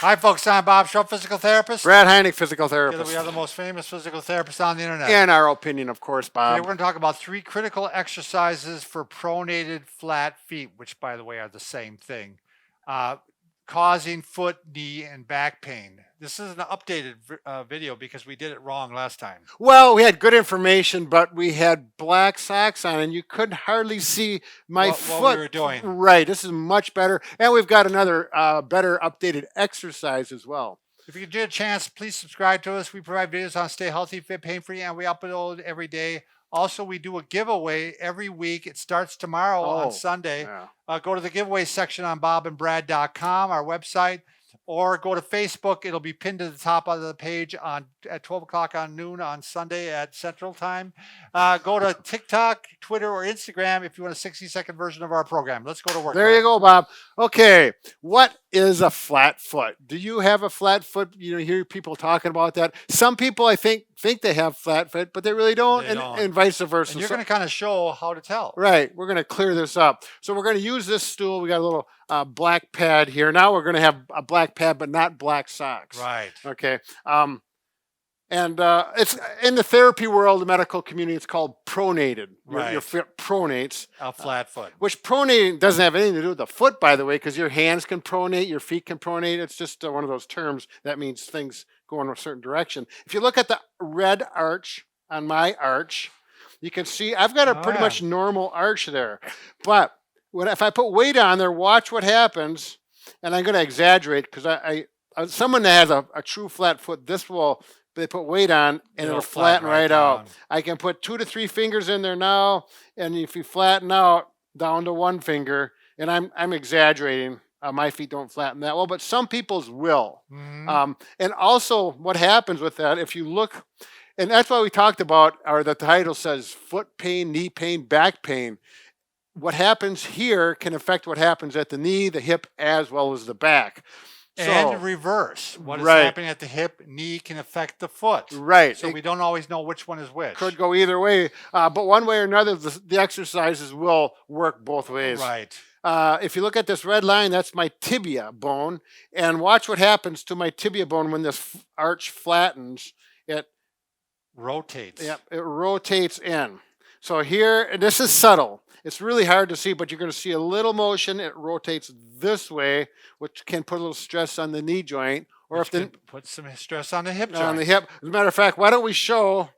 Hi, folks. I'm Bob Schrupp, physical therapist. Brad Heineck, physical Together therapist. we are the most famous physical therapists on the internet. In our opinion, of course, Today we're Bob. going to talk about 3 critical exercises for pronated flat feet, which, by the way, are the same thing, causing foot, knee, and back pain. This is an updated video because we did it wrong last time. Well, we had good information, but we had black socks on, and you couldn't hardly see my foot. What we were doing. Right. This is much better, and we've got another better updated exercise as well. If you get a chance, please subscribe to us. We provide videos on stay healthy, fit, pain-free, and we upload every day. Also, we do a giveaway every week. It starts tomorrow on Sunday. Yeah. Go to the giveaway section on bobandbrad.com, our website, or go to Facebook. It'll be pinned to the top of the page at 12 o'clock on noon on Sunday at Central Time. Go to TikTok, Twitter, or Instagram if you want a 60-second version of our program. Let's go to work. There you go, Bob. Okay, what is a flat foot? Do you have a flat foot? You know, hear people talking about that. Some people, I think they have flat foot, but they really don't, and vice versa. And you're going to kind of show how to tell. Right. We're going to clear this up. So we're going to use this stool. We got a little black pad here. Now we're going to have a black pad, but not black socks. Right. Okay. And it's in the therapy world, the medical community, it's called pronated. Right. Your foot pronates. A flat foot. Which pronating doesn't have anything to do with the foot, by the way, because your hands can pronate, your feet can pronate. It's just one of those terms that means things go in a certain direction. If you look at the red arch on my arch, you can see I've got a pretty much normal arch there. But if I put weight on there, watch what happens. And I'm going to exaggerate because someone that has a true flat foot, they put weight on and it'll flatten right out. I can put 2 to 3 fingers in there now, and if you flatten out down to 1 finger, and I'm exaggerating, my feet don't flatten that well, but some people's will. Mm-hmm. And also what happens with that, if you look, and that's why we talked about, or the title says foot pain, knee pain, back pain. What happens here can affect what happens at the knee, the hip, as well as the back. And reverse. What is happening at the hip, knee can affect the foot. Right. So we don't always know which one is which. Could go either way. But one way or another, the exercises will work both ways. Right. If you look at this red line, that's my tibia bone. And watch what happens to my tibia bone when this arch flattens. It rotates. Yep, it rotates in. So here, this is subtle. It's really hard to see, but you're going to see a little motion. It rotates this way, which can put a little stress on the knee joint, or which can put some stress on the hip joint. On the hip. As a matter of fact, why don't we show?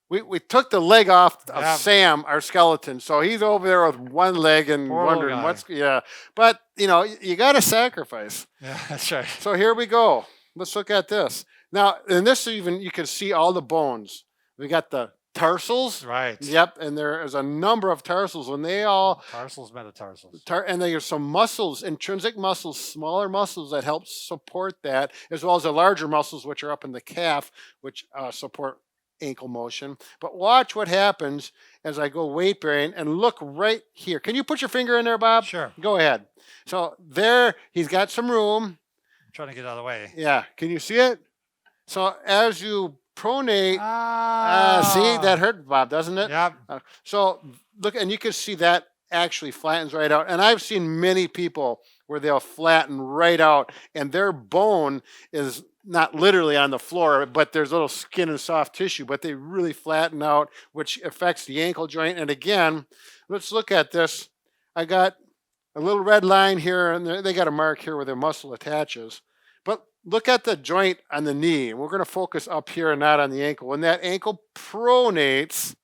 We took the leg off of Sam, our skeleton, so he's over there with one leg and wondering what's But you got to sacrifice. Yeah, that's right. So here we go. Let's look at this now. In this, even you can see all the bones. We got the tarsals. Right. Yep. And there is a number of tarsals, and they all tarsals, metatarsals. And there's some muscles, intrinsic muscles, smaller muscles that help support that, as well as the larger muscles which are up in the calf, which support ankle motion. But watch what happens as I go weight bearing, and look right here. Can you put your finger in there, Bob? Sure. Go ahead. So there, he's got some room. I'm trying to get out of the way. Yeah. Can you see it? So as you pronate, see, that hurt, Bob, doesn't it? Yeah. So look, and you can see that actually flattens right out. And I've seen many people where they'll flatten right out, and their bone is not literally on the floor, but there's little skin and soft tissue, but they really flatten out, which affects the ankle joint. And again, let's look at this. I got a little red line here, and they got a mark here where the muscle attaches. But look at the joint on the knee. We're going to focus up here and not on the ankle. When that ankle pronates,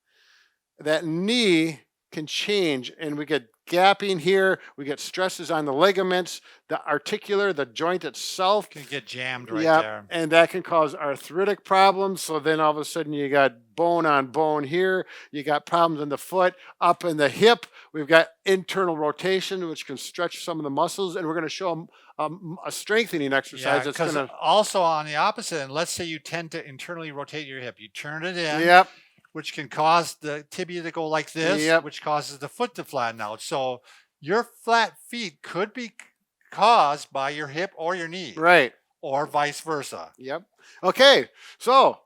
that knee can change, and we get gapping here. We get stresses on the ligaments, the articular, the joint itself. Can get jammed right there. And that can cause arthritic problems. So then all of a sudden you got bone on bone here. You got problems in the foot, up in the hip. We've got internal rotation, which can stretch some of the muscles. And we're going to show them a strengthening exercise. Yeah, because also on the opposite end, let's say you tend to internally rotate your hip. You turn it in. Yep. Which can cause the tibia to go like this, which causes the foot to flatten out. So your flat feet could be caused by your hip or your knee. Right. Or vice versa. Yep. Okay. So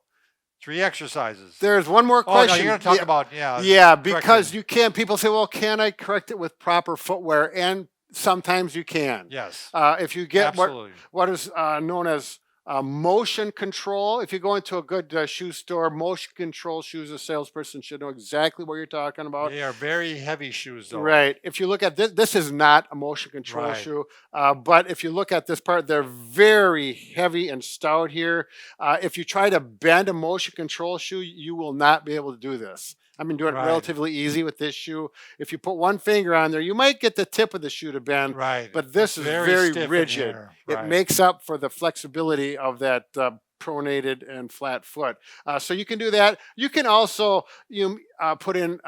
3 exercises. There's one more question. Oh, no, you're going to talk about, Yeah, because you can, people say, well, can I correct it with proper footwear? And Sometimes you can. Yes. If you get Absolutely. what is known as motion control, if you go into a good shoe store, motion control shoes, a salesperson should know exactly what you're talking about. They are very heavy shoes, though. Right. If you look at this, this is not a motion control Right. shoe, but if you look at this part, they're very heavy and stout here. If you try to bend a motion control shoe, you will not be able to do this. I've been doing it Right. relatively easy with this shoe. If you put one finger on there, you might get the tip of the shoe to bend, Right. but this is very stiff in rigid. here. It Right. makes up for the flexibility of that pronated and flat foot. So you can do that. You can also put in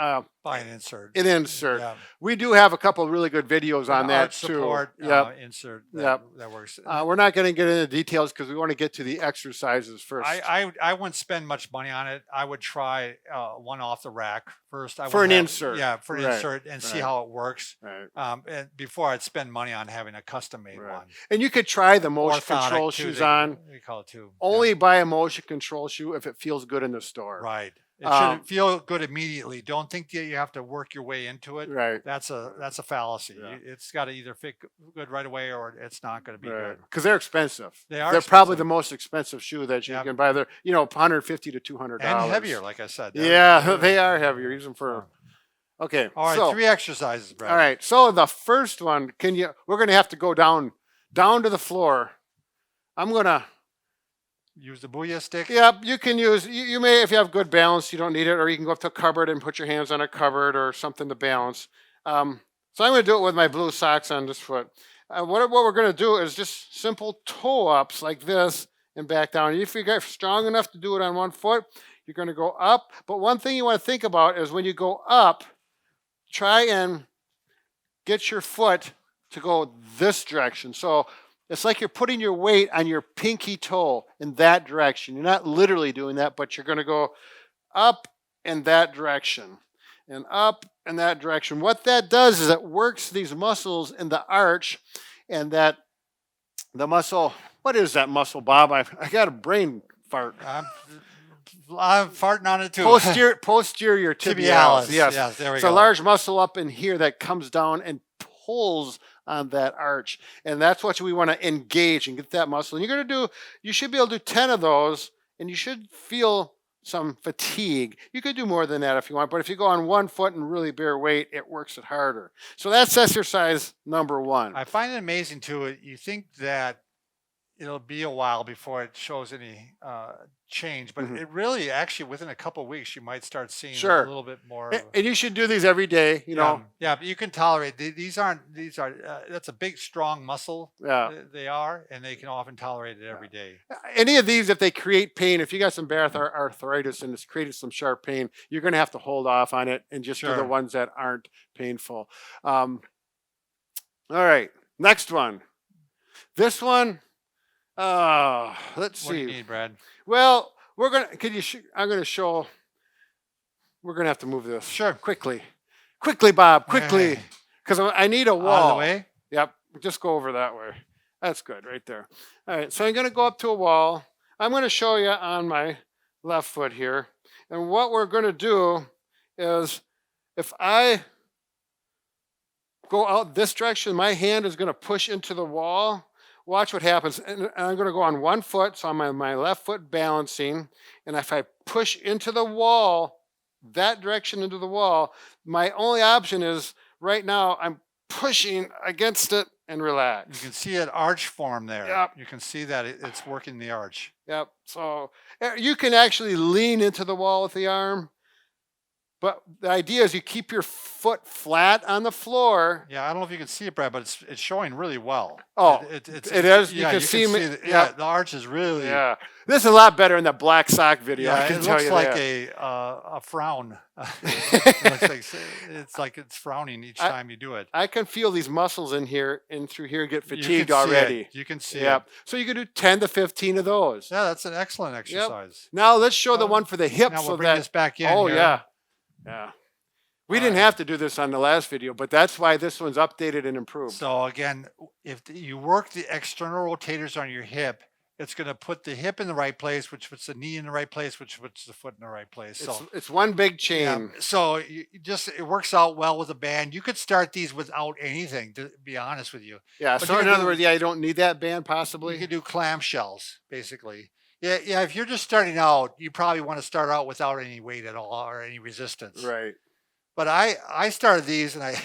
Buy an insert. an insert. Yeah. We do have a couple of really good videos on An that arch too. support Yep. insert Yep. that works. We're not going to get into details because we want to get to the exercises first. I wouldn't spend much money on it. I would try one off the rack first. I For would an have- insert. Yeah, for an Right, insert and see right. how it works. Right. And before I'd spend money on having a custom made Right. one. And you could try the motion Orthotic, control too, shoes they- on. We call it too. Only buy a motion control shoe if it feels good in the store. Right. It Um, should feel good immediately. Don't think that you have to work your way into it. Right. That's a fallacy. Yeah. It's got to either fit good right away or it's not going to be Right. good. Because they're expensive. They are They're probably expensive. the most expensive shoe that you Yep. can buy. They're, $150 to $200. And heavier, like I said. Yeah, they are heavier, even for. Okay. All right, so, 3 exercises, Brad. all right. So the first one, we're going to have to go down to the floor. I'm going to. Use the booyah stick. Yep, you can use, you may, if you have good balance, you don't need it, or you can go up to a cupboard and put your hands on a cupboard or something to balance. So I'm going to do it with my blue socks on this foot. What we're going to do is just simple toe ups like this and back down. If you get strong enough to do it on one foot, you're going to go up. But one thing you want to think about is when you go up, try and get your foot to go this direction. So it's like you're putting your weight on your pinky toe in that direction. You're not literally doing that, but you're going to go up in that direction and up in that direction. What that does is it works these muscles in the arch, and that the muscle, what is that muscle, Bob? I got a brain fart. I'm farting on it too. Posterior tibialis. Yes. There we It's go. a large muscle up in here that comes down and pulls on that arch. And that's what we want to engage and get that muscle. And you should be able to do 10 of those, and you should feel some fatigue. You could do more than that if you want, but if you go on one foot and really bear weight, it works it harder. So that's exercise number 1. I find it amazing too. You think that it'll be a while before it shows any change, but it really, actually, within a couple of weeks, you might start seeing Sure. a little bit more. And you should do these every day, Yeah, but you can tolerate. These are that's a big, strong muscle. Yeah. They are, and they can often tolerate it every day. Any of these, if they create pain, if you got some bad arthritis and it's created some sharp pain, you're going to have to hold off on it and just do the Sure. ones that aren't painful. All right, next one. This one, let's What do see. you need, Brad? Well, we're gonna. I'm gonna show. We're gonna have to move this. Sure. Quickly, Bob. Quickly, Hey. because I need a wall. Out of the way. Yep. Just go over that way. That's good right there. All right. So I'm going to go up to a wall. I'm going to show you on my left foot here. And what we're going to do is if I go out this direction, my hand is going to push into the wall. Watch what happens. And I'm going to go on one foot. So I'm on my left foot balancing. And if I push into the wall, that direction into the wall, my only option is right now I'm pushing against it and relax. You can see an arch form there. Yep. You can see that it's working the arch. Yep. So you can actually lean into the wall with the arm. But the idea is you keep your foot flat on the floor. Yeah, I don't know if you can see it, Brad, but it's showing really well. Oh, it is? You Yeah, can see me- the, yeah. the arch is really. Yeah. This is a lot better in the black sock video. Yeah, I can it tell looks you like that. a frown. It's like it's frowning each time you do it. I can feel these muscles in here and through here get You can fatigued see already. it. You can see Yep. it. So you can do 10 to 15 of those. Yeah, that's an excellent exercise. Now let's show the Um, one for the hips. Now we'll so bring that, this back in. oh, here. yeah. Yeah. We didn't right. have to do this on the last video, but that's why this one's updated and improved. So again, if you work the external rotators on your hip, It's going to put the hip in the right place, which puts the knee in the right place, which puts the foot in the right place. So It's one big yeah, chain. so it works out well with a band. You could start these without anything, to be honest with you. Yeah. But So you in could other do words, yeah, you don't need that band you possibly. could do clamshells basically. Yeah, yeah. If you're just starting out, you probably want to start out without any weight at all or any resistance. Right. But I started these and I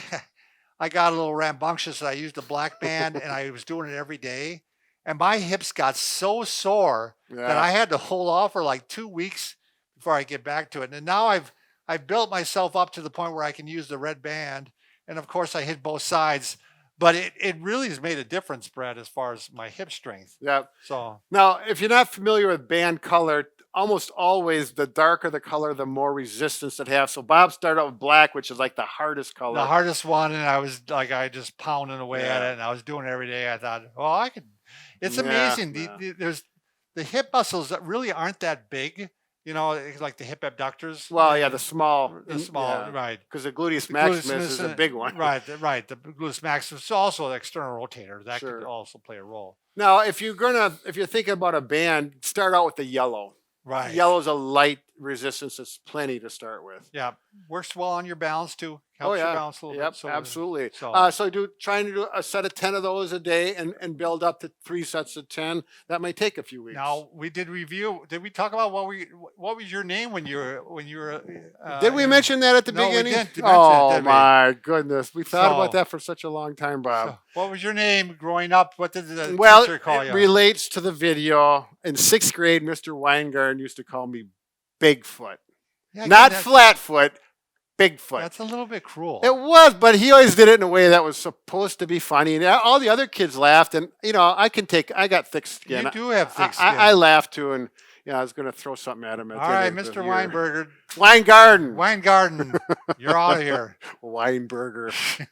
I got a little rambunctious. And I used a black band and I was doing it every day, and my hips got so sore that Yeah. I had to hold off for like 2 weeks before I get back to it. And now I've built myself up to the point where I can use the red band, and of course I hit both sides. But it really has made a difference, Brad, as far as my hip strength. Yeah. So Now, if you're not familiar with band color, almost always the darker the color, the more resistance it has. So Bob started out with black, which is like the hardest the color. hardest one, and I was like, I just pounding away at Yeah. it, and I was doing it every day. I thought, well, I could. It's Yeah, amazing. yeah. There's the hip muscles that really aren't that big. Like the hip abductors. Well, yeah, the small, Right. because the gluteus The maximus is a and- big one. Right, right. The gluteus maximus is also an external rotator. That could Sure. also play a role. Now, if you're thinking about a band, start out with the yellow. Right. Yellow's a light resistance. It's plenty to start with. Yeah. Works well on your balance too. Helps your balance a little Yep, bit. So absolutely. so- Trying to do a set of 10 of those a day and build up to 3 sets of 10. That might take a few weeks. Now we did review. Did we talk about what was your name when you were? Did we mention that at the no, we beginning? didn't mention it, Oh did we? my goodness, we thought about So- that for such a long time, Bob. So, what was your name growing up? What did the Well, teacher call it you? relates to the video. In 6th grade, Mr. Weingarten used to call me Bigfoot, Yeah, not that- Flatfoot, Bigfoot. That's a little bit cruel. It was, but he always did it in a way that was supposed to be funny, and all the other kids laughed. And I got thick skin. You do have thick skin. I laughed too, and I was going to throw something at him. At All the right, end of the Mr. year. Weinberger, Weingarten, Weingarten, you're out of here. Weinberger.